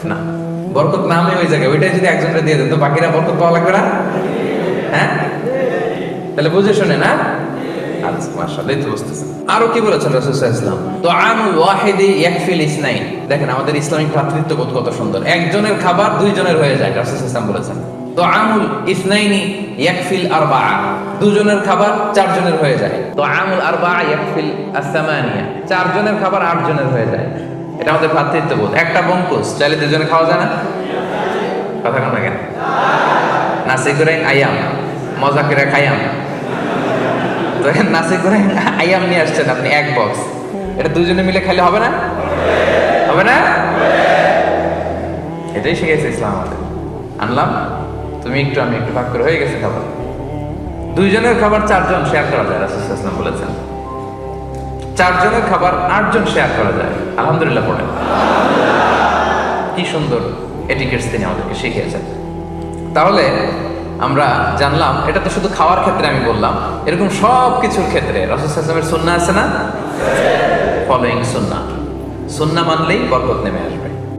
না, বরকত নামে ওই জায়গায়, ওইটাই যদি একজনকে দিয়ে দেন তো বাকিরা বরকত পাওয়া লাগবে না? হ্যাঁ, তাহলে বুঝে শুনে না। আচ্ছা, মাশাআল্লাহ, তো বুঝতেছেন। আরো কি বলেছেন রাসূল সাল্লাল্লাহু আলাইহি ওয়াসাল্লাম? তুআমুল ওয়াহিদি ইয়াকফিল ইসনাইন। দেখেন আমাদের ইসলামিক ভ্রাতৃত্ববোধ কত সুন্দর। একজনের খাবার দুইজনের হয়ে যায়, রাসূল সাল্লাল্লাহু আলাইহি ওয়াসাল্লাম বলেছেন। তুআমুল ইসনাইনি ইয়াকফিল আরবাআ। দুজনের খাবার চারজনের হয়ে যায়। তুআমুল আরবাআ ইয়াকফিল আস-সামানিয়া। চারজনের খাবার আটজনের হয়ে যায়। এটা আমাদের ভ্রাতৃত্ববোধ। একটা বঙ্কুস চাইলে দুজনে খাওয়া যায় না? কথা কোন কেন? নাসি করে আয়াম, মজা করে খায়াম। তো নাসি করে আয়াম নিয়ে আসছেন আপনি এক বক্স, এটা দুজনে মিলে খাইলে হবে না? হবে না? এটাই শিখেছে ইসলাম আমাদের। আনলাম, তুমি একটু আমি একটু ভাগ করে হয়ে গেছে খাবার। দুইজনের খাবার চারজন শেয়ার করা যায়, রাসূল সাল্লাল্লাহু আলাইহি ওয়াসাল্লাম বলেছেন। চারজনের খাবার আটজন শেয়ার করা যায়। আলহামদুলিল্লাহ পড়েন। কি সুন্দর এটিকেটস তিনি আমাদেরকে শিখিয়েছেন। তাহলে আমরা জানলাম, এটা তো শুধু খাওয়ার ক্ষেত্রে আমি বললাম, এরকম সব কিছুর ক্ষেত্রে রাসূল সাল্লাল্লাহু আলাইহি ওয়াসাল্লামের সুন্নাহ আছে না? ফলোইং সুন্নাহ। সুন্নাহ মানলেই বরকত নেমে আসবে।